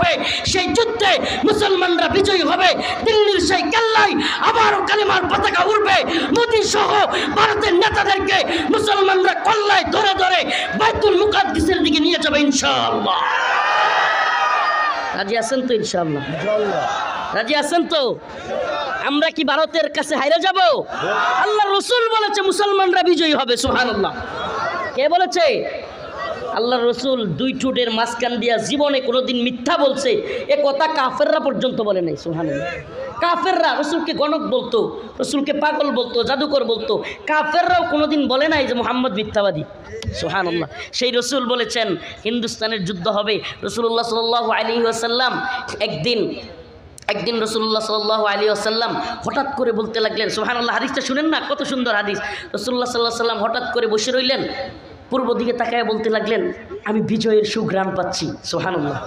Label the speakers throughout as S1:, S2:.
S1: হবে, সেই যুদ্ধে মুসলমানরা বিজয়ী হবে। দিল্লির সেই কেল্লায় আবারও কালিমার পতাকা উঠবে। মোদী সহ ভারতের নেতাদেরকে মুসলমানরা কল্লায় ধরে ধরে বাইতুল মুকাদ্দিসের দিকে নিয়ে যাবে ইনশাআল্লাহ। রাজি আছেন তো? ইনশাআল্লাহ রাজি আছেন তো? আমরা কি ভারতের কাছে হাইরে যাব? আল্লাহ রসুল বলেছে মুসলমানরা বিজয়ী হবে। সুবহানাল্লাহ। কে বলেছে? আল্লাহ রসুল। দুই ঠোঁটের মাঝখান দিয়া জীবনে কোনোদিন মিথ্যা বলছে এ কথা কাফেররা পর্যন্ত বলে নাই। সুবহানাল্লাহ। কাফেররা রসুলকে গণক বলতো, রসুলকে পাগল বলতো, জাদুকর বলতো। কাফেররাও কোনোদিন বলে নাই যে মুহাম্মদ মিথ্যাবাদী। সুবহানাল্লাহ। সেই রসুল বলেছেন হিন্দুস্তানের যুদ্ধ হবে। রাসূলুল্লাহ সাল্লাল্লাহু আলাইহি ওয়াসাল্লাম একদিন রাসূলুল্লাহ সাল্লাল্লাহু আলাইহি ওয়াসাল্লাম হঠাৎ করে বলতে লাগলেন, সুবহানাল্লাহ, হাদিসটা শুনেন না, কত সুন্দর হাদিস। রাসূলুল্লাহ সাল্লাল্লাহু আলাইহি ওয়াসাল্লাম হঠাৎ করে বসে রইলেন, পূর্ব দিকে তাকায় বলতে লাগলেন, আমি বিজয়ের সুঘ্রাণ পাচ্ছি। সুবহানাল্লাহ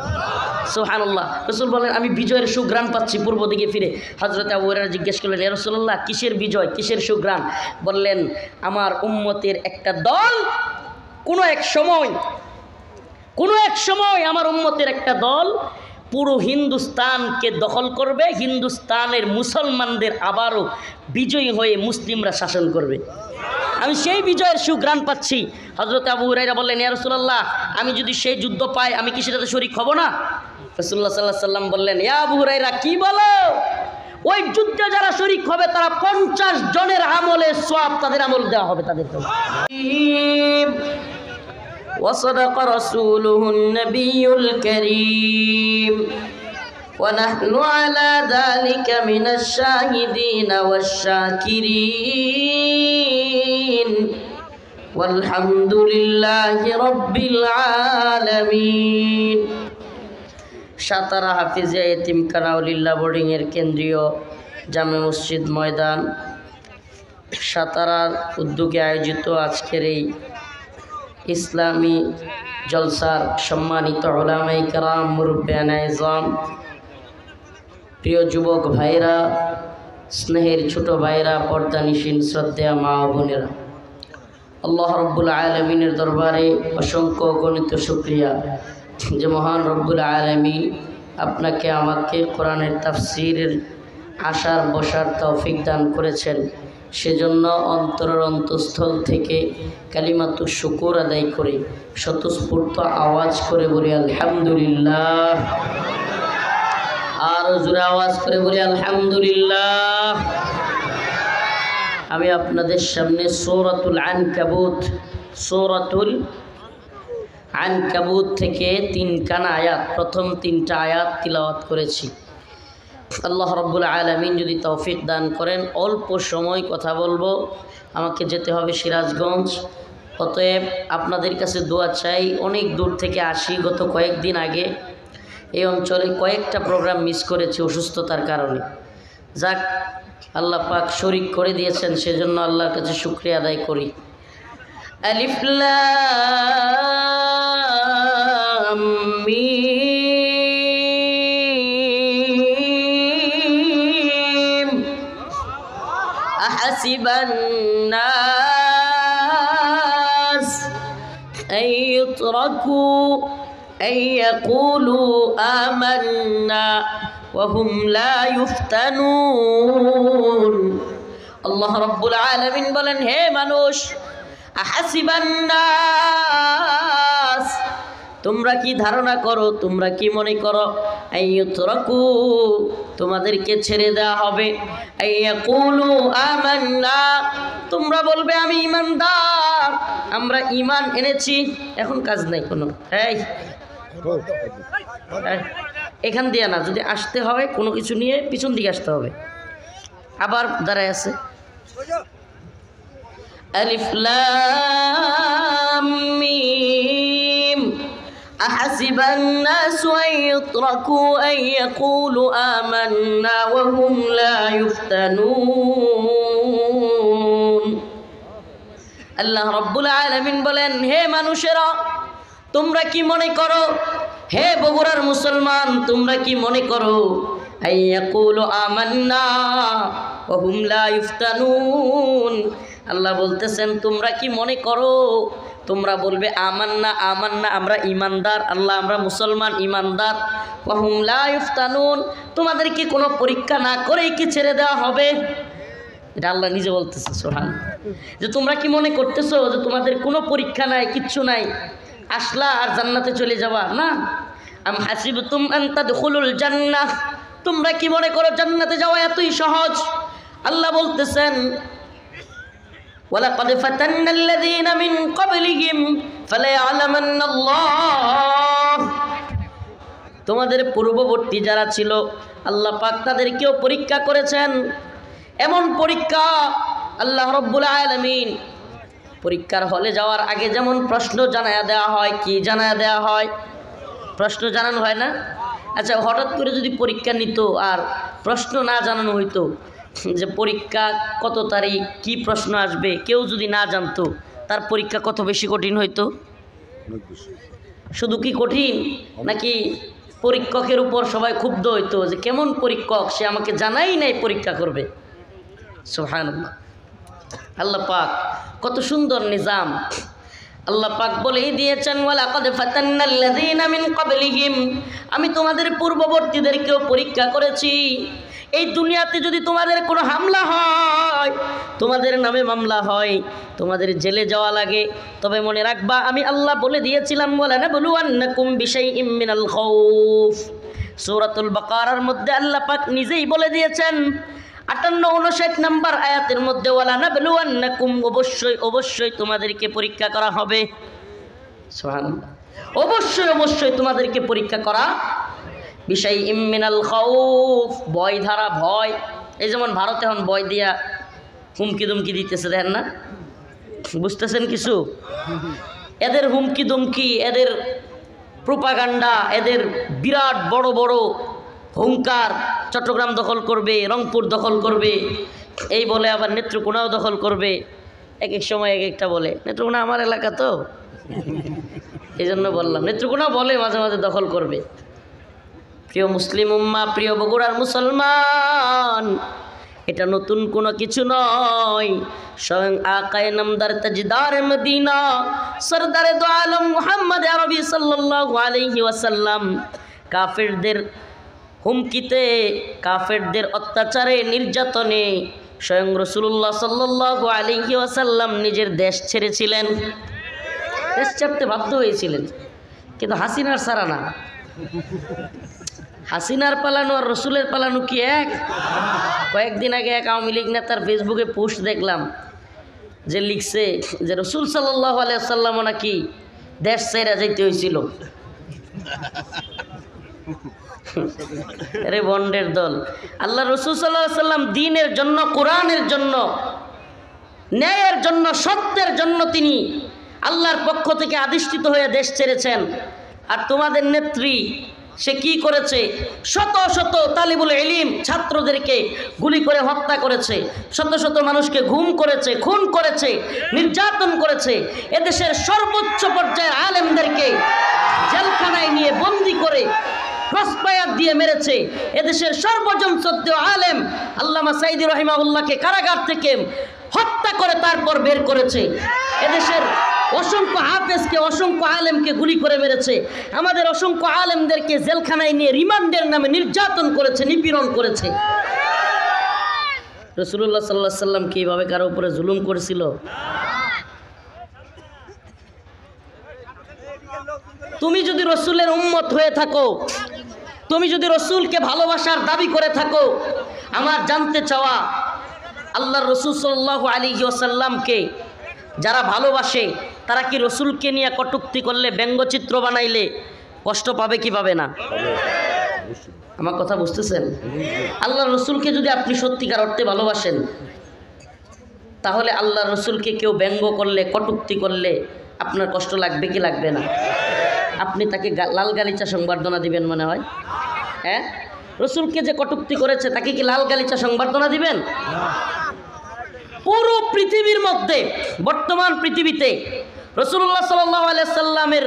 S1: সুবহানাল্লাহ। রাসূল বলেন, আমি বিজয়ের সুঘ্রাণ পাচ্ছি। পূর্ব দিকে ফিরে হযরত আবু হুরায়রা জিজ্ঞেস করলেন, ইয়া রাসূলুল্লাহ, কিসের বিজয়, কিসের সুঘ্রাণ? বললেন, আমার উম্মতের একটা দল কোনো এক সময় আমার উম্মতের একটা দল পুরো হিন্দুস্তানকে দখল করবে, হিন্দুস্তানের মুসলমানদের আবারও বিজয়ী হয়ে মুসলিমরা শাসন করবে। আমি সেই বিজয়ের সুঘ্রাণ পাচ্ছি। হযরত আবু হুরায়রা বললেন, ইয়া রাসূলুল্লাহ, আমি যদি সেই যুদ্ধ পাই আমি কি সেটাতে শরীক হব না? রাসূলুল্লাহ সাল্লাল্লাহু আলাইহি ওয়াসাল্লাম বললেন, ইয়া আবু হুরায়রা, কি বলো? ওই যুদ্ধে যারা শরীক হবে তারা 50 জনের আমলের সওয়াব তাদের আমল দেওয়া হবে তাদেরকে। وصدق رسوله النبي الكريم ونحن على ذلك من الشاهدين والشاكرين والحمد لله رب العالمين। সাতারা হাফিজিয়া এতিমখানা উলিল্লাহ বোর্ডিং এর কেন্দ্রীয় জামে মসজিদ ময়দান সাতারার উদ্যোগে আয়োজিত আজকের এই ইসলামী জলসার সম্মানিত উলামায়ে কেরাম, মুরব্বিয়ানে ইজম, প্রিয় যুবক ভাইরা, স্নেহের ছোট ভাইরা, পর্দানিশীন শ্রদ্ধেয় মা ও বোনেরা, আল্লাহ রব্বুল আলামিনের দরবারে অসংখ্য গণিত শুকরিয়া যে মহান রব্বুল আলামিন আপনাকে আমাকে কোরআনের তাফসীরের আসার বসার তৌফিক দান করেছেন। সেজন্য অন্তরের অন্তঃস্থল থেকে কালিমাতু শুকর আদায় করে স্বতঃস্ফূর্ত আওয়াজ করে বলি আলহামদুলিল্লাহ। আর জোরে আওয়াজ করে বলি আলহামদুলিল্লাহ। আমি আপনাদের সামনে সূরাতুল আনকাবুত থেকে 3 খানা আয়াত, প্রথম 3টা আয়াত তিলাওয়াত করেছি। আল্লাহ রব্বুল আলামিন যদি তৌফিক দান করেন অল্প সময় কথা বলবো, আমাকে যেতে হবে সিরাজগঞ্জ। অতএব আপনাদের কাছে দোয়া চাই। অনেক দূর থেকে আসি, গত কয়েকদিন আগে এই অঞ্চলে কয়েকটা প্রোগ্রাম মিস করেছি অসুস্থতার কারণে। যাক, আল্লাহ পাক শরীক করে দিয়েছেন, সেজন্য আল্লাহর কাছে শুকরিয়া আদায় করি। আলিফ লাম মিম আহাসিবান নাস আইয়ুতরাকু আইয়াকুলু আমান্না ওয়া হুম লা ইফতানুন। আল্লাহ রাব্বুল আলামিন বলেন, হে মানুষ, আহাসিবান নাস, তোমরা কি ধারণা করো, তোমরা কি মনে করো, আইয়ুতরাকু, তোমাদেরকে ছেড়ে দেওয়া হবে, আইয়াকুলু আমান্না, তোমরা বলবে আমি ঈমানদার, আমরা ঈমান এনেছি, এখন কাজ নাই কোনো। এখান দিয়ে না, যদি আসতে হয় কোনো কিছু নিয়ে পিছন দিকে আসতে হবে। আবার দাঁড়ায় আছে আলিফ লাম মিম আহাসিবান নাসু আইয়ুতরাকু আইয়াকুলু আমান্না ওয়া হুম লা ইফতানুন। আল্লাহ রাব্বুল আলামিন বলেন, হে মানুষেরা, তোমরা কি মনে করো, হে বগুড়ার মুসলমান, তোমরা কি মনে করো, আইয়াকুলু আমান্না ওয়া হুম লা ইফতানুন। আল্লাহ বলতেছেন, তোমরা কি মনে করো তোমরা বলবে আমান্না আমান্না, আমরা ইমানদার, আল্লাহ আমরা মুসলমান ইমানদার। ওয়াহুম লা ইফতানুন, তোমাদেরকে কোনো পরীক্ষা না করেই কি ছেড়ে দেওয়া হবে? এটা আল্লাহ নিজে বলতেছে সুবহানাল্লাহ, যে তোমরা কি মনে করতেছো যে তোমাদের কোনো পরীক্ষা নাই, কিচ্ছু নাই, আসলা আর জান্নাতে চলে যাবা? না। আম হাসিবতুম আন তাদখুলুল জান্নাহ, তোমরা কি মনে করো জান্নাতে যাওয়া এতই সহজ? আল্লাহ বলতেছেন ওয়ালাকাদ ফাতান্নাল্লাযীনা মিন ক্বাবলিহিম ফালায়ালামান্নাল্লাহ, তোমাদের পূর্ববর্তী যারা ছিল আল্লাহ পাক তাদেরকেও পরীক্ষা করেছেন। এমন পরীক্ষা আল্লাহ রাব্বুল আলামিন পরীক্ষার হলে যাওয়ার আগে যেমন প্রশ্ন জানায়া দেওয়া হয়, কি জানায়া দেওয়া হয়? প্রশ্ন জানানো হয় না? আচ্ছা, হঠাৎ করে যদি পরীক্ষা নিত আর প্রশ্ন না জানানো হইতো, যে পরীক্ষা কত তারিখ, কি প্রশ্ন আসবে, কেউ যদি না জানতো, তার পরীক্ষা কত বেশি কঠিন হইতো? শুধু কি কঠিন, নাকি পরীক্ষকের উপর সবাই ক্ষুব্ধ হইতো যে কেমন পরীক্ষক, সে আমাকে জানাই নাই পরীক্ষা করবে? সুবহানাল্লাহ। আল্লাহ পাক কত সুন্দর নিজাম আল্লাহ পাক বলেই দিয়েছেন, ওয়ালাকাদ ফাতান্নাল্লাযীনা মিন ক্বাবলিহিম, আমি তোমাদের পূর্ববর্তীদেরকেও পরীক্ষা করেছি। এই দুনিয়াতে যদি তোমাদের কোনো হামলা হয়, তোমাদের নামে মামলা হয়, তোমাদের জেলে যাওয়া লাগে, তবে মনে রাখবা আমি আল্লাহ বলে দিয়েছিলাম ওয়ালানাবলুওয়ান্নাকুম বিশাইইম মিনাল খাউফ। সূরাতুল বাকারার মধ্যে আল্লাহ পাক নিজেই বলে দিয়েছেন 58-59 নম্বর আয়াতের মধ্যে, ওয়ালানাবলুওয়ান্নাকুম, অবশ্যই অবশ্যই তোমাদেরকে পরীক্ষা করা হবে। সুবহানাল্লাহ, অবশ্যই অবশ্যই তোমাদেরকে পরীক্ষা করা। বিশাইইম মিনাল খাউফ, ভয় ধারা, ভয়। এই যেমন ভারতে এখন ভয় দিয়া হুমকি দুমকি দিতেছে, দেখেন না? বুঝতেছেন কিছু? এদের হুমকি দুমকি, এদের প্রোপাগান্ডা, এদের বিরাট বড় বড় হুঙ্কার, চট্টগ্রাম দখল করবে, রংপুর দখল করবে, এই বলে আবার নেত্রকোনাও দখল করবে। এক এক সময় এক একটা বলে, নেত্রকোনা আমার এলাকা তো, এই জন্য বললাম, নেত্রকোনা বলে মাঝে মাঝে দখল করবে। প্রিয় মুসলিম উম্মাহ, প্রিয় বগুড়ার মুসলমান, এটা নতুন কোনো কিছু নয়। স্বয়ং আকায়ে নামদার তাজদার মদিনা সরদারে দো আলম মুহাম্মদ আরবি সাল্লাল্লাহু আলাইহি ওয়াসাল্লাম কাফেরদের হুমকিতে, কাফেরদের অত্যাচারে, নির্যাতনে স্বয়ং রাসূলুল্লাহ সাল্লাল্লাহু আলাইহি ওয়াসাল্লাম নিজের দেশ ছেড়েছিলেন। দেশ ছাড়তে বাধ্য হয়েছিলেন, কিন্তু হাসিনার ছাড়া না। হাসিনার পালানো আর রসুলের পালানো কি এক? কয়েকদিন আগে এক আওয়ামী লীগ নেতার ফেসবুকে পোস্ট দেখলাম, যে লিখছে যে রসুল সাল্লাল্লাহু আলাইহি ওয়াসাল্লাম নাকি দেশ ছেড়ে যাইতে হয়েছিল। আরে বন্ডের দল! আল্লাহ রসুল সাল্লাল্লাহু আলাইহি ওয়াসাল্লাম দ্বীনের জন্য, কোরআনের জন্য, ন্যায়ের জন্য, সত্যের জন্য তিনি আল্লাহর পক্ষ থেকে আদিষ্টিত হয়ে দেশ ছেড়েছেন। আর তোমাদের নেত্রী সে কি করেছে? শত শত তালিবুল ইলম ছাত্রদেরকে গুলি করে হত্যা করেছে, শত শত মানুষকে গুম করেছে, খুন করেছে, নির্যাতন করেছে। এদেশের সর্বোচ্চ পর্যায়ের আলেমদেরকে জেলখানায় নিয়ে বন্দি করে ক্রসফায়ার দিয়ে মেরেছে। এদেশের সর্বজন শ্রদ্ধেয় আলেম আল্লামা সাঈদী রাহিমাহুল্লাহকে কারাগার থেকে হত্যা করে তারপর বের করেছে। এদেশের অসংখ্য হাফেজকে, অসংখ্য আলেমকে গুলি করে মেরেছে। আমাদের অসংখ্য আলেমদেরকে জেলখানায় নিয়ে রিমান্ডের নামে নির্যাতন করেছে, নিপীড়ন করেছে। রাসূলুল্লাহ সাল্লাল্লাহু আলাইহি ওয়াসাল্লাম কি এইভাবে কারো উপরে জুলুম করেছিল? তুমি যদি রসুলের উম্মত হয়ে থাকো, তুমি যদি রসুলকে ভালোবাসার দাবি করে থাকো, আমার জানতে চাওয়া, আল্লাহর রসুল সাল্লাল্লাহু আলাইহি ওয়াসাল্লামকে যারা ভালোবাসে তারা কি রসুলকে নিয়ে কটূক্তি করলে, ব্যঙ্গচিত্র বানাইলে কষ্ট পাবে কি পাবে না? আমার কথা বুঝতেছেন? আল্লাহ রসুলকে যদি আপনি সত্যিকার অর্থে ভালোবাসেন, তাহলে আল্লাহ রসুলকে কেউ ব্যঙ্গ করলে, কটূক্তি করলে আপনার কষ্ট লাগবে কি লাগবে না? আপনি তাকে লাল গালিচা সংবর্ধনা দিবেন মনে হয়? হ্যাঁ, রসুলকে যে কটূক্তি করেছে তাকে কি লাল গালিচা সংবর্ধনা দিবেন? পুরো পৃথিবীর মধ্যে, বর্তমান পৃথিবীতে রাসূলুল্লাহ সাল্লাল্লাহু আলাইহি ওয়াসাল্লামের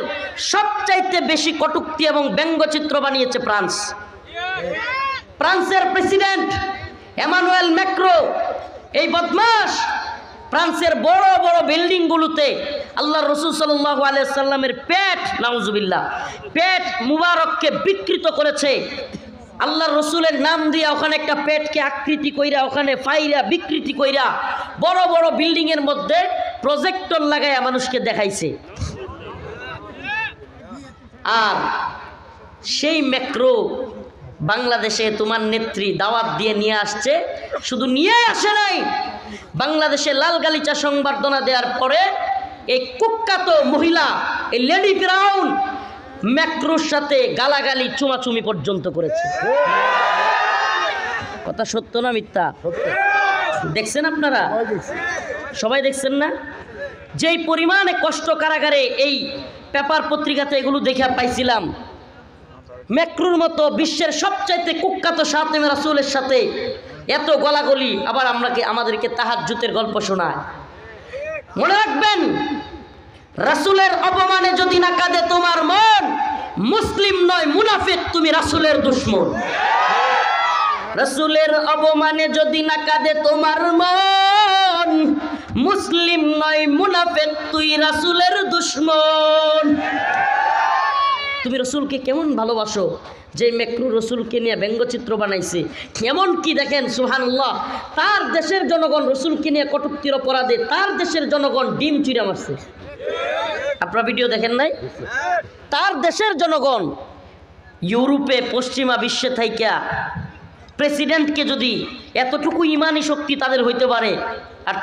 S1: সবচাইতে বেশি কটূক্তি এবং ব্যঙ্গচিত্র বানিয়েছে ফ্রান্স। ফ্রান্সের প্রেসিডেন্ট এমানুয়েল ম্যাক্রো, এই বদমাশ, ফ্রান্সের বড় বড় বিল্ডিংগুলোতে আল্লাহর রাসূল সাল্লাল্লাহু আলাইহি সাল্লামের পেট, নাউজুবিল্লাহ, পেট মুবারককে বিকৃত করেছে। আল্লাহর রসুলের নাম দিয়া ওখানে একটা পেটকে আকৃতি কইরা ওখানে ফাইরা বিকৃতি কইরা বড় বড় বিল্ডিং এর মধ্যে প্রজেক্টর লাগাইয়া মানুষকে দেখাইছে। আর সেই ম্যাক্রো বাংলাদেশে তোমার নেত্রী দাওয়াত দিয়ে নিয়ে আসছে। শুধু নিয়ে আসে নাই, বাংলাদেশে লাল গালিচা সংবর্ধনা দেওয়ার পরে এই কুখ্যাত মহিলা, এই লেডি ফিরাউন ম্যাক্রোর সাথে গালাগালি চুমাচুমি পর্যন্ত করেছে। কথা সত্য না মিথ্যা? দেখছেন আপনারা? সবাই দেখছেন না? যেই পরিমাণে কষ্ট কারাগারে এই পেপার পত্রিকাতে এগুলো দেখে পাইছিলাম, ম্যাক্রোর মতো বিশ্বের সবচাইতে কুখ্যাত সাতেমে রাসূলের সাথে এত গলাগলি, আবার আমাদেরকে তাহাজ্জুদের গল্প শোনায়। মনে রাখবেন, রাসূলের অপমানে যদি না কাঁদে তোমার মন, মুসলিম নয় মুনাফিক, তুমি রাসূলের দুশমন। রাসূলের অপমানে যদি না কাঁদে তোমার মন, মুসলিম নয় মুনাফিক, তুই রাসূলের দুশমন। তুমি রসুলকে কেমন ভালোবাসো যে ম্যাক্রো রসুলকে নিয়ে ব্যঙ্গচিত্র বানাইছে। এমন কি দেখেন, সুবহানাল্লাহ, তার দেশের জনগণ রসুলকে নিয়ে কটূক্তির অপরাধে তার দেশের জনগণ ডিম চুইরা মারছে। আপনারা ভিডিও দেখেন নাই? তার দেশের জনগণ ইউরোপে, পশ্চিমা বিশ্বে থাইকা প্রেসিডেন্টকে যদি এতটুকু ইমানি শক্তি তাদের হইতে পারে, আর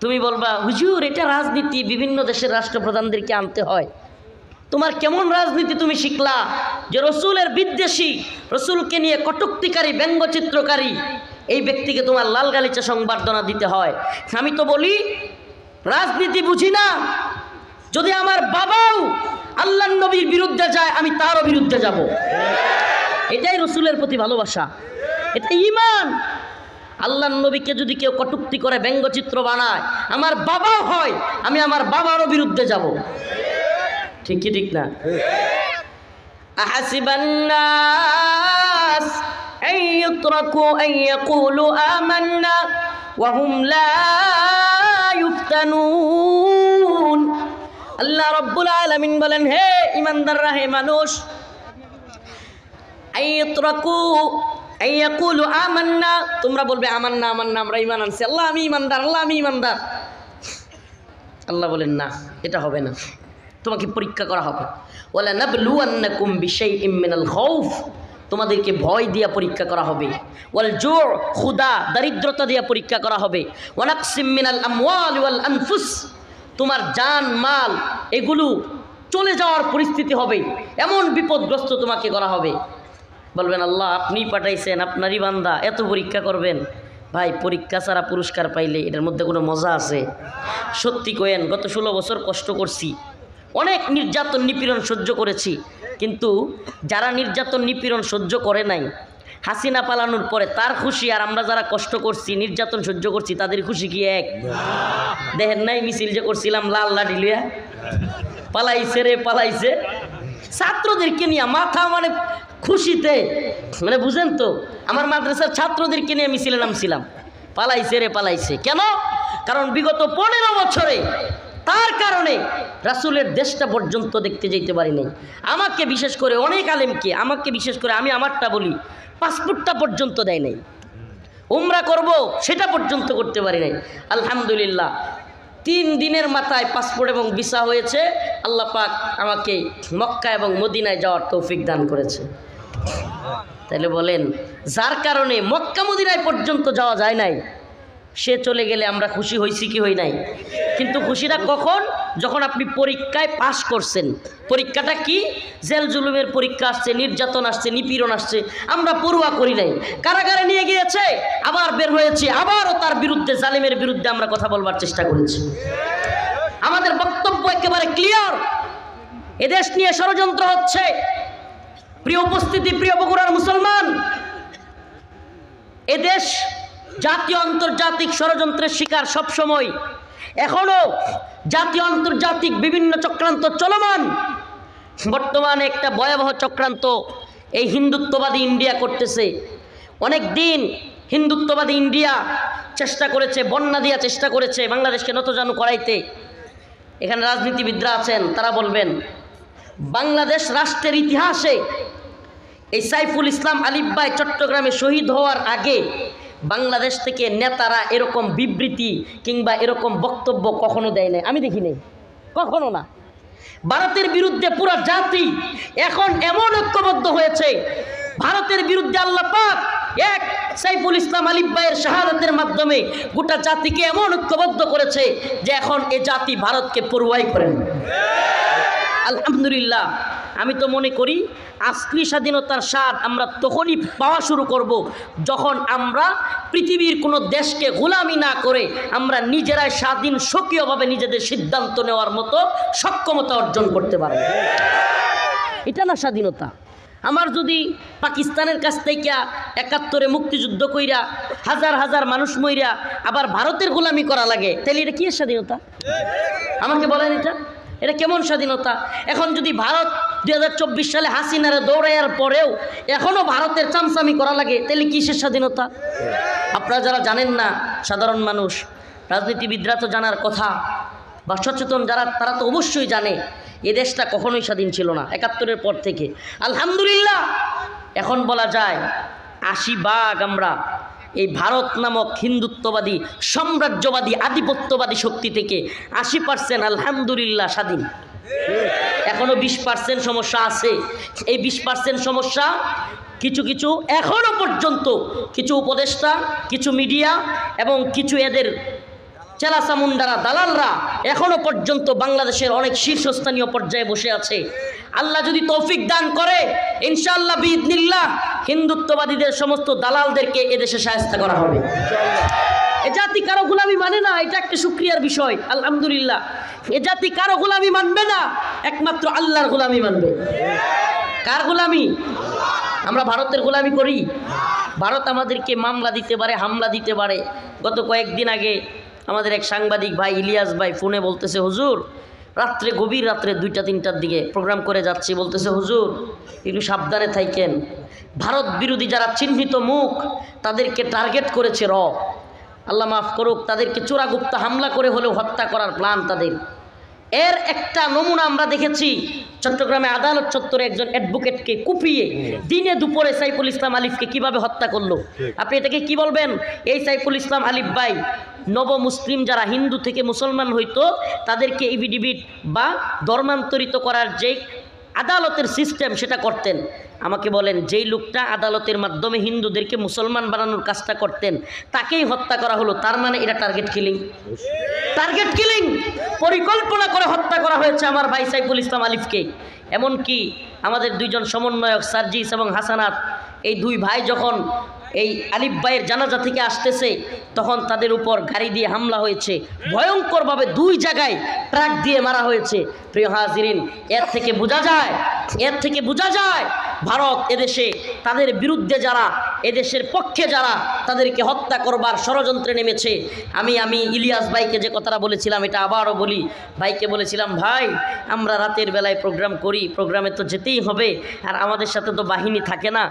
S1: তুমি বলবা হুজুর এটা রাজনীতি, বিভিন্ন দেশের রাষ্ট্রপ্রধানদেরকে আনতে হয়। তোমার কেমন রাজনীতি তুমি শিখলা যে রসুলের বিদ্বেষী, রসুলকে নিয়ে কটূক্তিকারী, ব্যঙ্গচিত্রকারী এই ব্যক্তিকে তোমার লাল গালিচা সংবর্ধনা দিতে হয়? আমি তো বলি রাজনীতি বুঝি না। যদি আমার বাবাও আল্লাহর নবীর বিরুদ্ধে যায়, আমি তারও বিরুদ্ধে যাব। এটাই রসুলের প্রতি ভালোবাসা, এটা ঈমান। আল্লাহর নবীকে যদি কেউ কটূক্তি করে, ব্যঙ্গচিত্র বানায়, আমার বাবাও হয়, আমি আমার বাবারও বিরুদ্ধে যাব। ঠিক কি ঠিক না? আহাসিবান নাস আন ইউতরাকু আন ইয়াকুলু আমান্না ওয়া হুম লা ইফতানুন। আল্লাহ রাব্বুল আলামিন বলেন, হে ঈমানদাররা, হে মানুষ, আন ইউতরাকু আন ইয়াকুলু আমান্না, তোমরা বলবে আমান্না আমান্না, আমরা ঈমান আনছি, আল্লাহ আমি ঈমানদার, আল্লাহ আমি ঈমানদার। আল্লাহ বলেন না, এটা হবে না, তোমাকে পরীক্ষা করা হবে। ওয়ালা নাবলুয়ান্নাকুম বিশাইইম মিনাল খাউফ, তোমাদেরকে ভয় দিয়া পরীক্ষা করা হবে। ওয়াল জু', ক্ষুধা, দারিদ্রতা দিয়া পরীক্ষা করা হবে। ওয়া নাকসিম মিনাল আমওয়াল ওয়াল আনফুস, তোমার জান মাল এগুলো চলে যাওয়ার পরিস্থিতি হবে, এমন বিপদগ্রস্ত তোমাকে করা হবে। বলবেন আল্লাহ আপনিই পাঠাইছেন, আপনারই বান্দা, এত পরীক্ষা করবেন। ভাই, পরীক্ষা ছাড়া পুরস্কার পাইলে এটার মধ্যে কোনো মজা আছে? সত্যি কয়েন, গত 16 বছর কষ্ট করছি, অনেক নির্যাতন নিপীড়ন সহ্য করেছি, কিন্তু যারা নির্যাতন নিপীড়ন সহ্য করে নাই, হাসিনা পালানোর পরে তার খুশি, আর আমরা যারা কষ্ট করছি, নির্যাতন সহ্য করছি, তাদের খুশি কি এক? দেখেন নাই মিছিল যে করছিলাম, লাল লাঠি লিয়া পালাইছে রে পালাইছে, ছাত্রদেরকে নিয়ে মাথা মানে খুশিতে, মানে বুঝেন তো, আমার মাদ্রাসার ছাত্রদেরকে নিয়ে মিছিলে নামছিলাম, পালাইছে রে পালাইছে। কেন? কারণ বিগত 15 বছরে তার কারণে রাসূলের দেশটা পর্যন্ত দেখতে যেতে পারি নাই। আমাকে বিশেষ করে, অনেক আলেমকে, আমাকে বিশেষ করে, আমি আমারটা বলি, পাসপোর্টটা পর্যন্ত দেয় নাই। উমরা করব সেটা পর্যন্ত করতে পারি নাই। আলহামদুলিল্লাহ 3 দিনের মাথায় পাসপোর্ট এবং ভিসা হয়েছে। আল্লাহ পাক আমাকে মক্কা এবং মদিনায় যাওয়ার তৌফিক দান করেছে। তাহলে বলেন, যার কারণে মক্কা মদিনায় পর্যন্ত যাওয়া যায় নাই, সে চলে গেলে আমরা খুশি হয়েছি কি হই নাই? কিন্তু খুশিটা কখন? যখন আপনি পরীক্ষায় পাশ করছেন। পরীক্ষাটা কি? জেল জুলুমের পরীক্ষা আসছে, নির্যাতন আসছে, নিপীড়ন আসছে, আমরা পরোয়া করি নাই। কারাগারে নিয়ে গিয়েছে, আবার বের হয়েছে, আবারও তার বিরুদ্ধে, জালিমের বিরুদ্ধে আমরা কথা বলবার চেষ্টা করেছি। আমাদের বক্তব্য একেবারে ক্লিয়ার, এদেশ নিয়ে ষড়যন্ত্র হচ্ছে। প্রিয় উপস্থিতি, প্রিয় বগুড়ার মুসলমান, এদেশ জাতীয় আন্তর্জাতিক ষড়যন্ত্রের শিকার সবসময়, এখনো জাতীয় আন্তর্জাতিক বিভিন্ন চক্রান্ত চলমান। বর্তমানে একটা ভয়াবহ চক্রান্ত এই হিন্দুত্ববাদী ইন্ডিয়া করতেছে। অনেক দিন হিন্দুত্ববাদী ইন্ডিয়া চেষ্টা করেছে, বন্যা দিয়া চেষ্টা করেছে বাংলাদেশকে নতজানু করাইতে। এখানে রাজনীতিবিদরা আছেন, তারা বলবেন বাংলাদেশ রাষ্ট্রের ইতিহাসে এই সাইফুল ইসলাম আলিফ ভাই চট্টগ্রামে শহীদ হওয়ার আগে বাংলাদেশ থেকে নেতারা এরকম বিবৃতি কিংবা এরকম বক্তব্য কখনো দেয় নাই, আমি দেখি নাই, কখনো না। ভারতের বিরুদ্ধে পুরো জাতি এখন এমন ঐক্যবদ্ধ হয়েছে, ভারতের বিরুদ্ধে আল্লাহ পাক এক সাইফুল ইসলাম আলিফ ভাইয়ের শাহাদাতের মাধ্যমে গোটা জাতিকে এমন ঐক্যবদ্ধ করেছে যে এখন এ জাতি ভারতকে পরোয়াই করে না। আলহামদুলিল্লাহ। আমি তো মনে করি আসলি স্বাধীনতার স্বাদ আমরা তখনই পাওয়া শুরু করব যখন আমরা পৃথিবীর কোনো দেশকে গোলামি না করে আমরা নিজেরাই স্বাধীন স্বকীয়ভাবে নিজেদের সিদ্ধান্ত নেওয়ার মতো সক্ষমতা অর্জন করতে পারব। এটা না স্বাধীনতা। আমার যদি পাকিস্তানের কাছ থেকে ৭১-এ মুক্তিযুদ্ধ কইরা হাজার হাজার মানুষ মইরা আবার ভারতের গোলামি করা লাগে, তাহলে এটা কি স্বাধীনতা? আমাকে বলেন এটা কেমন স্বাধীনতা? এখন যদি ভারত 2024 সালে হাসিনারে দৌড়াইয়ার পরেও এখনও ভারতের চামচামি করা লাগে, তাহলে কিসের স্বাধীনতা? আপনারা যারা জানেন না, সাধারণ মানুষ, রাজনীতিবিদরা তো জানার কথা, বা সচেতন যারা তারা তো অবশ্যই জানে এ দেশটা কখনোই স্বাধীন ছিল না ৭১-এর পর থেকে। আলহামদুলিল্লাহ এখন বলা যায় ৮০% আমরা এই ভারত নামক হিন্দুত্ববাদী সাম্রাজ্যবাদী আধিপত্যবাদী শক্তি থেকে ৮০% আলহামদুলিল্লাহ স্বাধীন। এখনো 20% সমস্যা আছে। এই 20% সমস্যা কিছু এখনো পর্যন্ত কিছু উপদেষ্টা, কিছু মিডিয়া এবং কিছু এদের চেলাচামুন্ডারা, দালালরা এখনো পর্যন্ত বাংলাদেশের অনেক শীর্ষস্থানীয় পর্যায়ে বসে আছে। আল্লাহ যদি তৌফিক দান করে ইনশাআল্লাহ বিইذনিল্লাহ হিন্দুত্ববাদীদের সমস্ত দালালদেরকে এদেশে শায়েস্তা করা হবে। এ জাতি কারো গোলামি মানে না, এটা একটা শুকরিয়ার বিষয়। আলহামদুলিল্লাহ এ জাতি কারো গোলামি মানবে না, একমাত্র আল্লাহর গোলামি মানবে। কার গোলামি? আমরা ভারতের গোলামি করি। ভারত আমাদেরকে মামলা দিতে পারে, হামলা দিতে পারে। গত কয়েকদিন আগে আমাদের এক সাংবাদিক ভাই ইলিয়াস ভাই ফোনে বলতেছে, হুজুর রাত্রে গভীর রাত্রে 2টা-3টার দিকে প্রোগ্রাম করে যাচ্ছি, বলতেছে হুজুর একটু সাবধানে থাকেন, ভারত বিরোধী যারা চিহ্নিত মুখ তাদেরকে টার্গেট করেছে আল্লাহ মাফ করুক, তাদেরকে চোরাগুপ্তা হামলা করে হলেও হত্যা করার প্ল্যান তাদের। এর একটা নমুনা আমরা দেখেছি চট্টগ্রামে আদালত চত্বরে একজন অ্যাডভোকেটকে কুপিয়ে দিনে দুপুরে সাইফুল ইসলাম আলিফকে কিভাবে হত্যা করলো। আপনি এটাকে কি বলবেন? এই সাইফুল ইসলাম আলিফ ভাই নব মুসলিম যারা হিন্দু থেকে মুসলমান হইতো তাদেরকে এফিডেভিট বা ধর্মান্তরিত করার যে আদালতের সিস্টেম সেটা করতেন। আমাকে বলেন, যেই লোকটা আদালতের মাধ্যমে হিন্দুদেরকে মুসলমান বানানোর কাজটা করতেন তাকেই হত্যা করা হলো, তার মানে এটা টার্গেট কিলিং। টার্গেট কিলিং, পরিকল্পনা করে হত্যা করা হয়েছে আমার ভাই সাইফুল ইসলাম আলিফকে। এমনকি আমাদের দুইজন সমন্বয়ক সার্জিস এবং হাসানাত, এই দুই ভাই যখন এই আলিফ ভাইয়ের জানাজা থেকে আসতেছে তখন তাদের উপর গাড়ি দিয়ে হামলা হয়েছে, ভয়ঙ্করভাবে 2 জায়গায় ট্রাক দিয়ে মারা হয়েছে। প্রিয় হাজিরিন, এর থেকে বোঝা যায় ভারত এদেশে তাদের বিরুদ্ধে যারা, এদেশের পক্ষে যারা, তাদেরকে হত্যা করবার ষড়যন্ত্রে নেমেছে। আমি ইলিয়াস ভাইকে যে কথাটা বলেছিলাম এটা আবারও বলি। ভাইকে বলেছিলাম, ভাই আমরা রাতের বেলায় প্রোগ্রাম করি, প্রোগ্রামে তো যেতেই হবে, আর আমাদের সাথে তো বাহিনী থাকে না,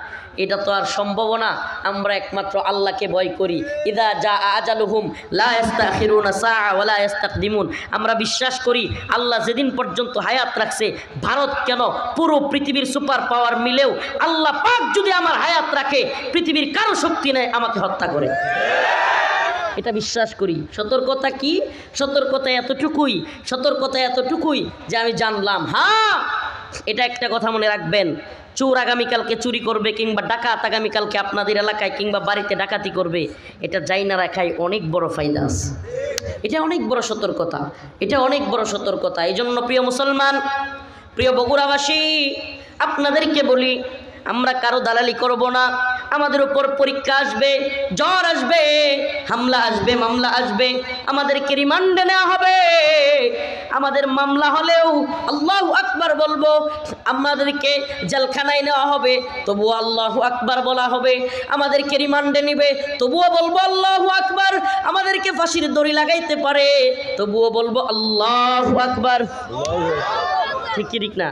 S1: এটা তো আর সম্ভব না। আমরা একমাত্র আল্লাহকে ভয় করি। ইদা জা আজালুহুম লা ইস্তাখিরুনা সাআ ওয়া লা ইস্তাকদিমুন। আমরা বিশ্বাস করি আল্লাহ যেদিন পর্যন্ত হায়াত রাখছে, ভারত কেন পুরো পৃথিবীর সুপার পাওয়ার মিলেও আল্লাহ পাক যদি আমার হায়াত রাখে, পৃথিবীর কারো শক্তি নেই আমাকে হত্যা করে। এটা বিশ্বাস করি। সতর্কতা কি? সতর্কতা এতটুকুই যে আমি জানলাম, হ্যাঁ এটা একটা কথা মনে রাখবেন, চোর আগামীকালকে চুরি করবে কিংবা ডাকাত আগামীকালকে আপনাদের এলাকায় কিংবা বাড়িতে ডাকাতি করবে, এটা যাই না রাখায় অনেক বড় ফায়দা আছে। এটা অনেক বড় সতর্কতা। এই জন্য প্রিয় মুসলমান, প্রিয় বগুড়াবাসী, আপনাদেরকে বলি আমরা কারো দালালি করব না। আমাদের উপর পরীক্ষা আসবে, জ্বর আসবে, হামলা আসবে, মামলা আসবে, আমাদেরকে রিমান্ডে নেওয়া হবে। আমাদের মামলা হলেও আল্লাহু আকবার বলবো, আমাদেরকে জেলখানায় নেওয়া হবে তবুও আল্লাহু আকবার বলা হবে। আমাদেরকে রিমান্ডে নিবে তবুও বলবো আল্লাহু আকবার। আমাদেরকে ফাঁসির দড়ি লাগাইতে পারে তবুও বলবো আল্লাহু আকবার। ঠিক না?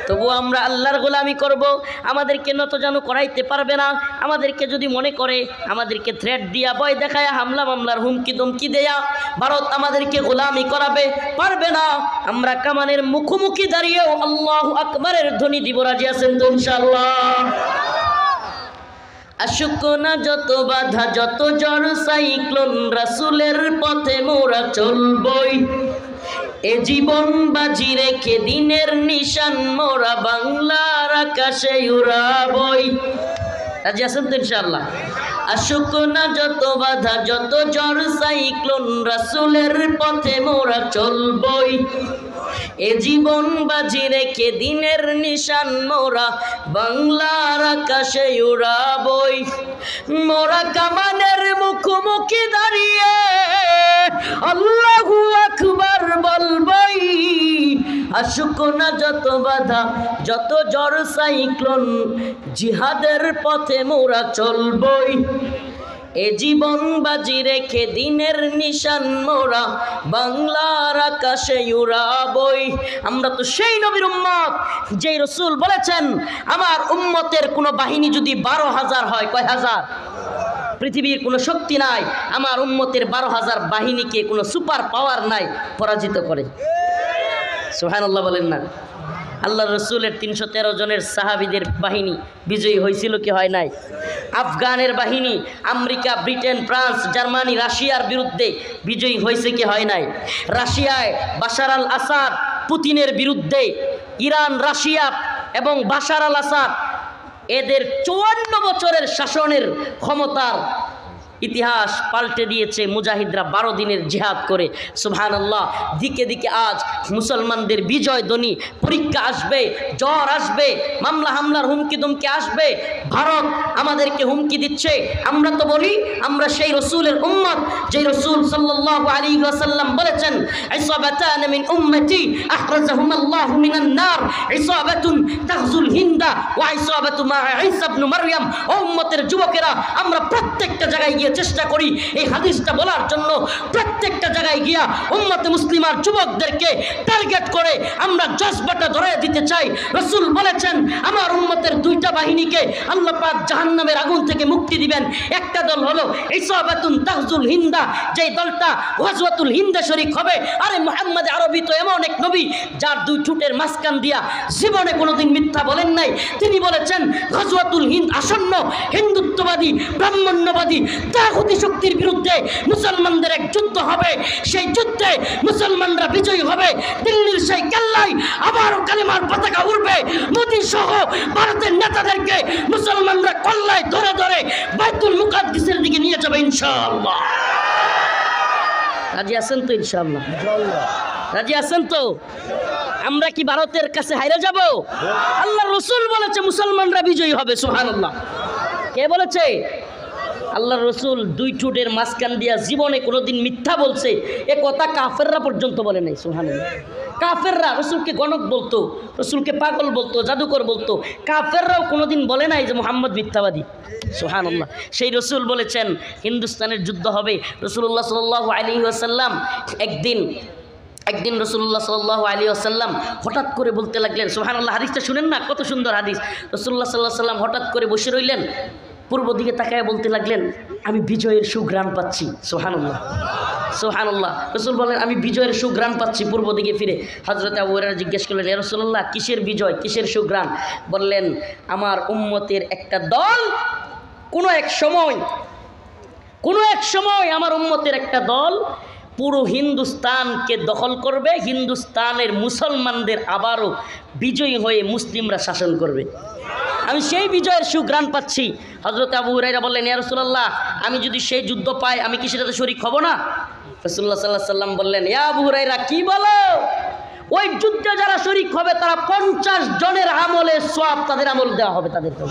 S1: তবু আমরা আল্লাহর গোলামি করব। আমাদেরকে নত যেন করাইতে পারবে না। আমাদেরকে যদি মনে করে আমাদেরকে থ্রেট দিয়া ভয় দেখায় হামলা মামলার হুমকি ধমকি দেয়া ভারত আমাদেরকে গোলামি করাবে পারবে না। আমরা কামানের মুখোমুখি দাঁড়িয়েও আল্লাহু আকবারের ধ্বনি দিব। রাজি আছেন তো ইনশাআল্লাহ? আসুক না যত বাধা যত ঝড় সাইক্লোন, রাসূলের পথে মোরা চলবই। এ জীবন বাজি রেখে দিনের নিশান মোরা বাংলার আকাশে উড়াবই। রাজি আছেন তো ইনশাআল্লাহ? আসুক না যত বাধা যত ঝড় সাইক্লোন, রাসূলের পথে মোরা চলবই। এ জীবন বাজি রেখে দিনের নিশান মোরা বাংলার আকাশে উড়াবই। মোরা কামানের মুখোমুখি দাঁড়িয়ে আল্লাহু আকবার বলবই। আসুক না যত বাধা যত ঝড় সাইক্লোন, জিহাদের পথে মোরা চলবই। এ জীবন বাজি রেখে দিনের নিশান মোরা বাংলার আকাশে উড়াবই। আমরা তো সেই নবীর উম্মত যেই রাসূল বলেছেন আমার উম্মতের কোনো বাহিনী যদি 12,000 হয়, কয় হাজার? পৃথিবীর কোনো শক্তি নাই আমার উম্মতের 12,000 বাহিনীকে কোনো সুপার পাওয়ার নাই পরাজিত করে। সুবহানাল্লাহ বলেন না? আল্লাহ রসুলের 313 জনের সাহাবীদের বাহিনী বিজয়ী হয়েছিল কি হয় নাই? আফগানের বাহিনী আমেরিকা, ব্রিটেন, ফ্রান্স, জার্মানি, রাশিয়ার বিরুদ্ধে বিজয়ী হয়েছে কি হয় নাই? রাশিয়ায় বাশার আল আসাদ পুতিনের বিরুদ্ধে, ইরান, রাশিয়া এবং বাশার আল আসাদ এদের 54 বছরের শাসনের ক্ষমতার ইতিহাস পাল্টে দিয়েছে মুজাহিদরা 12 দিনের জিহাদ করে। সুবহানাল্লাহ। দিকে দিকে আজ মুসলমানদের বিজয় ধ্বনি। পরীক্ষা আসবে, জ্বর আসবে, মামলা হামলার হুমকি ধমকি আসবে। ভারত আমাদেরকে হুমকি দিচ্ছে। আমরা তো বলি আমরা সেই রসুলের উম্মত যেই রসুল সাল্লাল্লাহু আলাইহি ওয়াসাল্লাম বলেছেন ইসাবাতান মিন উম্মতি আখরাজাহুমাল্লাহু মিনান নার, ইসাবাতুন তাগজুল হিন্দা ওয়া ইসাবাতু মা ঈসা ইবনে মারইয়াম। ও উম্মতের যুবকেরা, আমরা প্রত্যেকটা জায়গায় গিয়ে চেষ্টা করি এই হাদিসটা বলার জন্য। প্রত্যেকটা জায়গায় গিয়া উম্মতে মুসলিমার যুবকদেরকে টার্গেট করে আমরা জজবাটা ধরে দিতে চাই। রাসূল বলেছেন আমার উম্মতের 2টা বাহিনীকে আল্লাহ পাক জাহান্নামের আগুন থেকে মুক্তি দিবেন। একটা দল হলো ইসাবাতুন তাগজুল হিন্দা, যেই দলটা গজওয়াতুল হিন্দে শরীক হবে। আরে মুহাম্মদ আরবি তো এমন এক নবী যার 2 ঠোঁটের মাঝখান দিয়া জীবনে কোনোদিন মিথ্যা বলেন নাই। তিনি বলেছেন গজওয়াতুল হিন্দ আসন্ন। হিন্দুত্ববাদী ব্রাহ্মণ্যবাদী তাগুতি শক্তির বিরুদ্ধে মুসলমানদের এক যুদ্ধ হবে। সেই যুদ্ধে মুসলমানরা বিজয়ী হবে। দিল্লির সেই কেল্লায় আবারও কালিমার পতাকা উড়বে। মোদী সহ ভারতের নেতাদেরকে মুসলমানরা কল্লায় ধরে ধরে বাইতুল মুকাদ্দিসের দিকে নিয়ে যাবে ইনশাআল্লাহ। রাজি আছেন তো ইনশাআল্লাহ? রাজি আছেন তো? আমরা কি ভারতের কাছে হাইরে যাব? আল্লাহ রসুল বলেছে মুসলমানরা বিজয়ী হবে। সুবহানাল্লাহ। কে বলেছে? আল্লাহ রসুল 2 ঠোঁটের মাঝখান দিয়া জীবনে কোনোদিন মিথ্যা বলছে এ কথা কাফেররা পর্যন্ত বলে নাই। সুবহানাল্লাহ। কাফেররা রসুলকে গণক বলতো, রসুলকে পাগল বলতো, জাদুকর বলতো। কাফেররাও কোনোদিন বলে নাই যে মুহাম্মদ মিথ্যাবাদী। সুবহানাল্লাহ। সেই রসুল বলেছেন হিন্দুস্তানের যুদ্ধ হবে। রাসূলুল্লাহ সাল্লাল্লাহু আলাইহি ওয়াসাল্লাম একদিন রাসূলুল্লাহ সাল্লাল্লাহু আলাইহি ওয়াসাল্লাম হঠাৎ করে বলতে লাগলেন, সুবহানাল্লাহ, হাদিসটা শুনেন না, কত সুন্দর হাদিস। রাসূলুল্লাহ সাল্লাল্লাহু আলাইহি ওয়াসাল্লাম হঠাৎ করে বসে রইলেন, পূর্ব দিকে তাকায় বলতে লাগলেন আমি বিজয়ের সুঘ্রাণ পাচ্ছি। সুবহানাল্লাহ, সুবহানাল্লাহ। রাসূল বলেন আমি বিজয়ের সুঘ্রাণ পাচ্ছি। পূর্ব দিকে ফিরে হযরত আবু হুরায়রা জিজ্ঞেস করলেন ইয়া রাসূলুল্লাহ কিসের বিজয়, কিসের সুঘ্রাণ? বললেন আমার উম্মতের একটা দল কোনো এক সময় আমার উম্মতের একটা দল পুরো হিন্দুস্তানকে দখল করবে। হিন্দুস্তানের মুসলমানদের আবারও বিজয়ী হয়ে মুসলিমরা শাসন করবে। আমি সেই বিজয়ের সুঘ্রাণ পাচ্ছি। হযরত আবু হুরায়রা বললেন ইয়া রাসূলুল্লাহ আমি যদি সেই যুদ্ধ পাই আমি কি সেটাতে শরীক হব না? রাসূলুল্লাহ সাল্লাল্লাহু আলাইহি ওয়াসাল্লাম বললেন ইয়া আবু হুরায়রা কি বলো? ওই যুদ্ধে যারা শরীক হবে তারা 50 জনের আমলের সওয়াব তাদের আমল দেওয়া হবে তাদেরকে।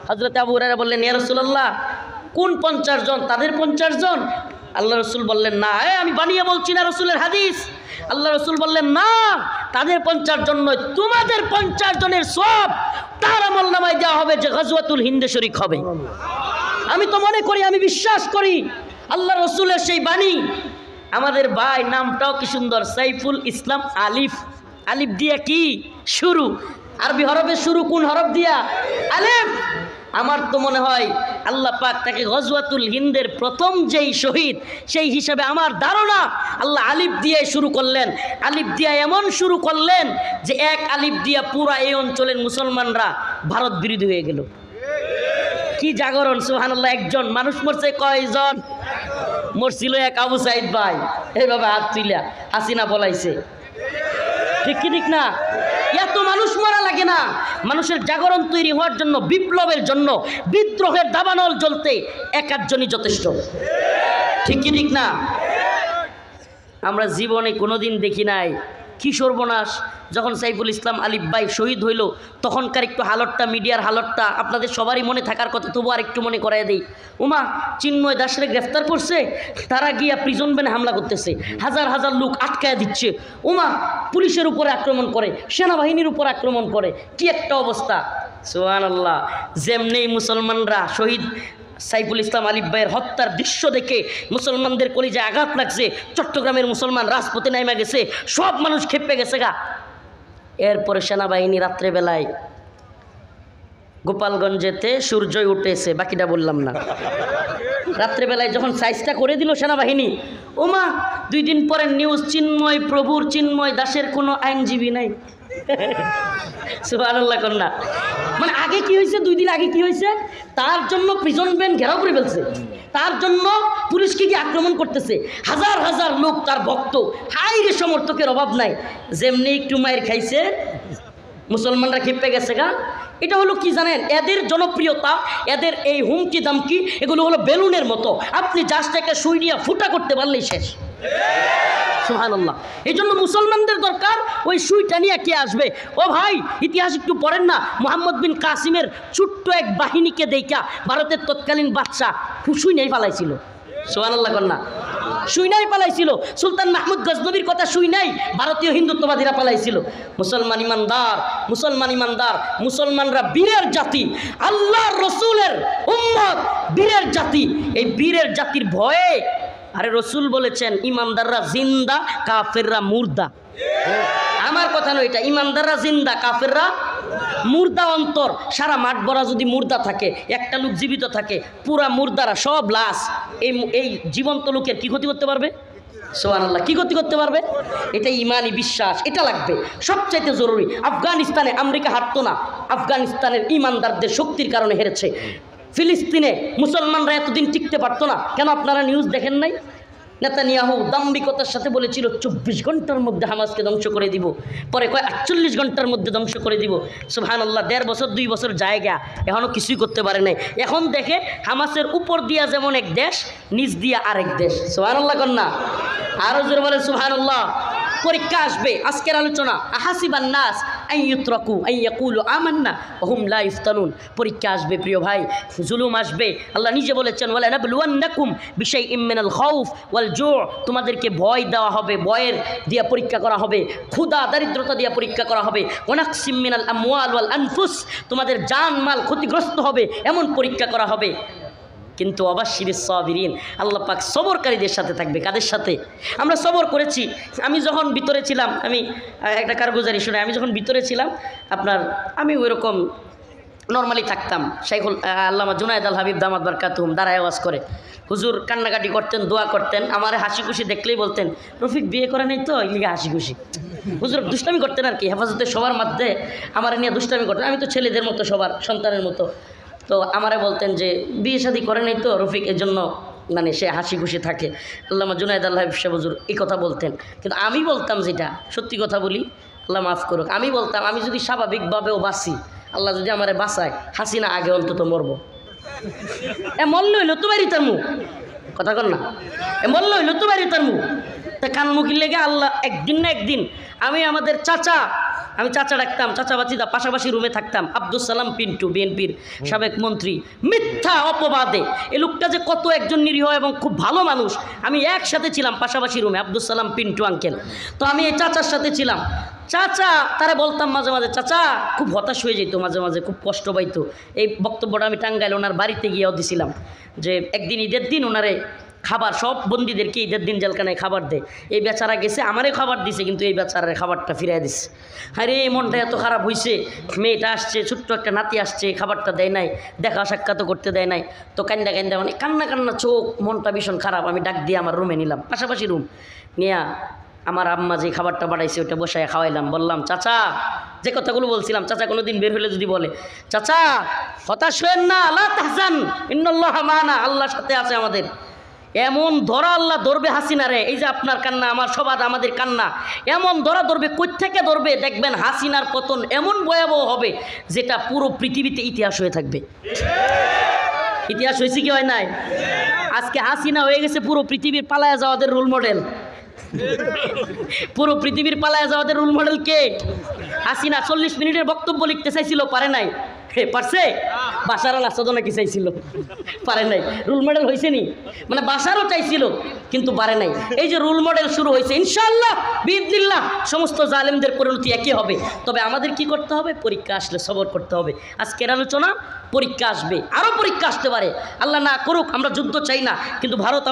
S1: হযরত আবু হুরায়রা বললেন ইয়া রাসূলুল্লাহ কোন 50 জন? তাদের 50 জন? আল্লাহ রসুল বললেন না, আমি বানিয়ে বলছি না, রসুলের হাদিস। আল্লাহ রসুল বললেন না, তাদের 50 জন নয়, তোমাদের 50 জনের সওয়াব তার আমল নামায় দেওয়া হবে যে গজওয়াতুল হিন্দে শরীক হবে। আমি তো মনে করি, আমি বিশ্বাস করি আল্লাহ রসুলের সেই বাণী। আমাদের ভাই নামটাও কি সুন্দর, সাইফুল ইসলাম আলিফ। আলিফ দিয়া কি শুরু, আরবি হরফের শুরু কোন হরফ দিয়া? আলিফ। আমার তো মনে হয় আল্লাহ পাক তাকে গজওয়াতুল হিন্দের প্রথম যেই শহীদ সেই হিসাবে আমার ধারণা আল্লাহ আলিফ দিয়ে শুরু করলেন। আলিফ দিয়া এমন শুরু করলেন যে এক আলিফ দিয়া পুরা এই অঞ্চলের মুসলমানরা ভারত বিরোধী হয়ে গেল। কি জাগরণ, সুবহানাল্লাহ। একজন মানুষ মরছে, কয়জন মরছিল? এক আবু সাইদ ভাই এইভাবে হাত তুইলা হাসিনা বলাইছে, ঠিক কি ঠিক না? এত মানুষ মারা লাগে না, মানুষের জাগরণ তৈরি হওয়ার জন্য, বিপ্লবের জন্য, বিদ্রোহের দাবানল জ্বলতে এক আধজনই যথেষ্ট, ঠিক কি ঠিক না? আমরা জীবনে কোনোদিন দেখি নাই কি সর্বনাশ। যখন সাইফুল ইসলাম আলিফ ভাই শহীদ হইল তখনকার একটু হালতটা, মিডিয়ার হালতটা আপনাদের সবারই মনে থাকার কথা, তবু আর একটু মনে করাই দেই। উমা চিন্ময় দাসরে গ্রেফতার করছে, তারা গিয়া প্রিজন ভ্যানে হামলা করতেছে, হাজার হাজার লোক আটকায় দিচ্ছে। উমা পুলিশের উপরে আক্রমণ করে, সেনাবাহিনীর উপর আক্রমণ করে, কি একটা অবস্থা। সুবহানাল্লাহ। যেমনি মুসলমানরা শহীদ সাইফুল ইসলাম আলিফ ভাইয়ের হত্যার দৃশ্য দেখে মুসলমানদের কলিজায় আঘাত লাগছে, চট্টগ্রামের মুসলমান রাজপথে নাইমা গেছে, সব মানুষ খেপে গেছে গা। এরপরে সেনাবাহিনী রাত্রেবেলায় গোপালগঞ্জেতে সূর্যই উঠেছে, বাকিটা বললাম না। রাত্রেবেলায় যখন সাইজটা করে দিল সেনাবাহিনী, ওমা 2 দিন পরে নিউজ, চিন্ময় প্রভুর, চিন্ময় দাসের কোনো আইনজীবী নাই। সুবহানাল্লাহ কন্যা। মানে আগে কি হয়েছে, 2 দিন আগে কি হয়েছে, তার জন্য প্রিজন ভ্যান ঘেরাও করে ফেলছে, তার জন্য পুলিশকে কি আক্রমণ করতেছে, হাজার হাজার লোক তার ভক্ত, হাইরে সমর্থকের অভাব নাই। যেমনি একটু মায়ের খাইছে মুসলমানরা খেপে গেছে গা। এটা হলো কি জানেন, এদের জনপ্রিয়তা, এদের এই হুমকি দামকি, এগুলো হলো বেলুনের মতো, আপনি জাস্ট একটা সুই দিয়ে ফুটা করতে পারলেই শেষ। সুবহানাল্লাহ। এই জন্য মুসলমানদের দরকার ওই সুইটা নিয়ে কে আসবে। ও ভাই, ইতিহাস একটু পড়েন না, মুহাম্মদ বিন কাসিমের ছোট্ট এক বাহিনীকে দেখা ভারতের তৎকালীন বাদশা সুই নেই পালাইছিল। সুবহানাল্লাহ কন্যা। সুই নাই পালাইছিল। সুলতান মাহমুদ গজনবীর কথা সুই নাই, ভারতীয় হিন্দুত্ববাদীরা পালাইছিল। মুসলমান ইমানদার, মুসলমান ইমানদার, মুসলমানরা বীরের জাতি, আল্লাহর রসুলের উম্মত, বীরের জাতি। এই বীরের জাতির ভয়ে, আরে রসুল বলেছেন ইমানদাররা জিন্দা, কাফেররা মুর্দা। আমার কথা নয় এটা, ইমানদাররা জিন্দা, কাফেররা মুর্দা। অন্তর সারা মাঠ ভরা যদি মুর্দা থাকে, একটা লোক জীবিত থাকে, পুরা মুর্দারা সব লাশ। এই জীবন্ত লোকের কি ক্ষতি করতে পারবে? সুবহানাল্লাহ। কি ক্ষতি করতে পারবে? এটা ইমানি বিশ্বাস, এটা লাগবে সবচাইতে জরুরি। আফগানিস্তানে আমেরিকা হারতো না, আফগানিস্তানের ইমানদারদের শক্তির কারণে হেরেছে। ফিলিস্তিনে মুসলমানরা এতদিন টিকতে পারতো না কেন? আপনারা নিউজ দেখেন নাই? নেতানিয়াহু দাম্ভিকতার সাথে বলেছিল 24 ঘন্টার মধ্যে হামাসকে ধ্বংস করে দিব, পরে কয় 48 ঘন্টার মধ্যে ধ্বংস করে দিব। সুবহানাল্লাহ। 1.5 বছর 2 বছর জায়গা, এখনও কিছুই করতে পারে নাই। এখন দেখে হামাসের উপর দিয়া যেমন এক দেশ, নিচ দিয়া আরেক দেশ। সুবহানাল্লাহ কন্যা, আরো জোরে বলেন সুবহানাল্লাহ। পরীক্ষা আসবে, আজকের আলোচনা আহাসিবান নাস আন ইউতরাকু আন ইয়াকুলু আমান্না ওয়া হুম লা ইফতানুন। পরীক্ষা আসবে প্রিয় ভাই, জুলুম আসবে। আল্লাহ নিজে বলেছেন ওয়ালা নাবলুওয়ান্নাকুম বিশাইইম মিনাল খাউফ ওয়াল জু', তোমাদেরকে ভয় দেওয়া হবে, ভয়ের দিয়া পরীক্ষা করা হবে, ক্ষুধা দারিদ্রতা দিয়া পরীক্ষা করা হবে, ওয়া নাকসিম মিনাল আমওয়াল ওয়াল আনফুস, তোমাদের জান মাল ক্ষতিগ্রস্ত হবে, এমন পরীক্ষা করা হবে। কিন্তু অবাশশিরিস সাবিরিন, আল্লাহ পাক সবরকারীদের সাথে থাকবে। কাদের সাথে? আমরা সবর করেছি। আমি যখন ভিতরে ছিলাম, আমি একটা কারগুজারি শুনে, আমি যখন ভিতরে ছিলাম আমি ওইরকম নর্মালি থাকতাম। শাইখুল আল্লামা জুনায়েদ আল হাবিব দামাত বারকাতুহুম দাঁড়ায় আওয়াজ করে, হুজুর কান্নাকাটি করতেন, দোয়া করতেন, আমার হাসি খুশি দেখলেই বলতেন রফিক বিয়ে করে নাই তো, এই লিগে হাসি খুশি। হুজুর দুষ্টামি করতেন আর কি, হেফাজতের সবার মধ্যে আমার নিয়ে দুষ্টামি করতেন। আমি তো ছেলেদের মতো, সবার সন্তানের মতো। তো আমারে বলতেন যে বিয়ে শাদী করে নাই তো রফিক, এর জন্য মানে সে হাসি খুশি থাকে। আল্লামা জুনায়েদ আল হাবিব সাহেব হুজুর এই কথা বলতেন। কিন্তু আমি বলতাম, যেটা সত্যি কথা বলি, আল্লাহ মাফ করুক, আমি বলতাম আমি যদি স্বাভাবিকভাবেও বাঁচি, আল্লাহ যদি আমারে বাঁচায়, হাসিনা আগে অন্তত মরবো। মরলে হইলো তো বাড়ি তার মুখ, কথা কর না, মরলে হইলো তো বাড়ি তার মুখ। তা কানমুখির লেগে আল্লাহ একদিন না একদিন, আমি চাচা ডাকতাম, চাচা বাচিদা পাশাপাশি রুমে থাকতাম। আব্দুল সালাম পিন্টু, বিএনপির সাবেক মন্ত্রী, মিথ্যা অপবাদে এই লোকটা যে কত একজন নিরীহ এবং খুব ভালো মানুষ, আমি একসাথে ছিলাম পাশাপাশি রুমে, আব্দুল সালাম পিন্টু আঙ্কেল। তো আমি এই চাচার সাথে ছিলাম। চাচা তারা বলতাম মাঝে মাঝে, চাচা খুব হতাশ হয়ে যেত, মাঝে মাঝে খুব কষ্ট পাইতো। এই বক্তব্যটা আমি টাঙ্গাইল ওনার বাড়িতে গিয়েও দিছিলাম, যে একদিন ঈদের দিন ওনারে খাবার সব বন্দীদেরকে ঈদের দিন জেলখানায় খাবার দেয়। এই বেচারা গেছে, আমারে খাবার দিছে, কিন্তু এই বেচারার খাবারটা ফিরাই দিছে। আরে এই মনটা এত খারাপ হয়েছে, মেয়েটা আসছে, ছোট্ট একটা নাতি আসছে, খাবারটা দেয় নাই, দেখা সাক্ষাৎ করতে দেয় নাই। তো কান্দা কান্দা মানে কান্না কান্না চোখ, মনটা ভীষণ খারাপ। আমি ডাক দিয়ে আমার রুমে নিলাম, পাশাপাশি রুম নিয়া আমার আম্মা যে খাবারটা বাড়াইছে ওটা বসায় খাওয়াইলাম। বললাম, চাচা, যে কথাগুলো বলছিলাম, চাচা কোনো দিন বের হলে যদি বলে, চাচা হতাশ হয়েন না, লা তাহজান ইন্নাল্লাহা মা'ানা, আল্লাহর সাথে আছে আমাদের। এমন ধরা আল্লাহ ধরবে হাসিনারে, এই যে আপনার কান্না, আমার সবাদ, আমাদের কান্না, এমন ধরা ধরবে, কই থেকে ধরবে, দেখবেন হাসিনার পতন এমন ভয়াবহ হবে যেটা পুরো পৃথিবীতে ইতিহাস হয়ে থাকবে। ইতিহাস হয়েছে কি হয় নাই? আজকে হাসিনা হয়ে গেছে পুরো পৃথিবীর পালায়া যাওয়াদের রোল মডেল। পুরো পৃথিবীর পালায়া যাওয়াদের রোল মডেল কে? হাসিনা 40 মিনিটের বক্তব্য লিখতে চাইছিল, পারে নাই। পারছে? বাশার আল আসাদও নাকি চাইছিল, পারে নাই। রোল মডেল হয়েছে নি, মানে বাশারও চাইছিল কিন্তু পারে নাই। এই যে রোল মডেল শুরু হয়েছে, ইনশাআল্লাহ বিইذনিল্লাহ সমস্ত জালেমদের পরিণতি একই হবে। তবে আমাদের কি করতে হবে? পরীক্ষা আসলে সবর করতে হবে। আজকের আলোচনা, পরীক্ষা আসবে, আরও পরীক্ষা আসতে পারে, আল্লাহ না করুক। আমরা যুদ্ধ চাই না, কিন্তু ভারত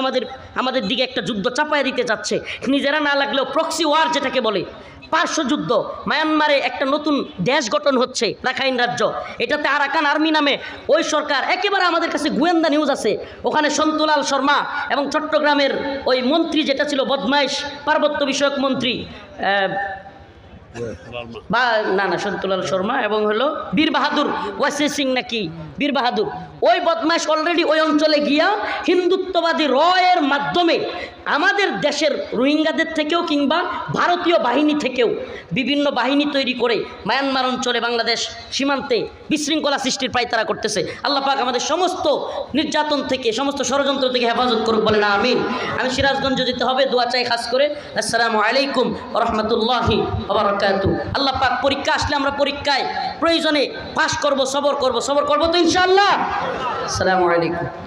S1: আমাদের দিকে একটা যুদ্ধ চাপায় দিতে যাচ্ছে, নিজেরা না লাগলেও প্রক্সি ওয়ার যেটাকে বলে, পার্শ্ব যুদ্ধ। মায়ানমারে একটা নতুন দেশ গঠন হচ্ছে, রাখাইন রাজ্য, এটাতে আরাকান আর্মি নামে ওই সরকার, একেবারে আমাদের কাছে গোয়েন্দা নিউজ আছে, ওখানে সন্তুলাল শর্মা এবং চট্টগ্রামের ওই মন্ত্রী যেটা ছিল বদমাইশ, পার্বত্য বিষয়ক মন্ত্রী, বা না সন্তুলাল শর্মা এবং হলো বীর বাহাদুর ওয়াসি সিং নাকি বীর বাহাদুর, ওই বদমাইশ অলরেডি ওই অঞ্চলে গিয়া হিন্দুত্ববাদী রয়ের মাধ্যমে আমাদের দেশের রোহিঙ্গাদের থেকেও কিংবা ভারতীয় বাহিনী থেকেও বিভিন্ন বাহিনী তৈরি করে মায়ানমার অঞ্চলে, বাংলাদেশ সীমান্তে বিশৃঙ্খলা সৃষ্টির পায়তারা করতেছে। আল্লাহ পাক আমাদের সমস্ত নির্যাতন থেকে, সমস্ত ষড়যন্ত্র থেকে হেফাজত করুক, বলেন আমিন। আমি সিরাজগঞ্জ যেতে হবে, দোয়া চাই খাস করে। আসসালামু আলাইকুম ওয়া রাহমাতুল্লাহি ওয়া বারাকাতুহু। আল্লাহ পাক পরীক্ষা আসলে আমরা পরীক্ষায় প্রয়োজনে পাস করব, সবর করব তো ইনশাআল্লাহ। আসসালামু আলাইকুম।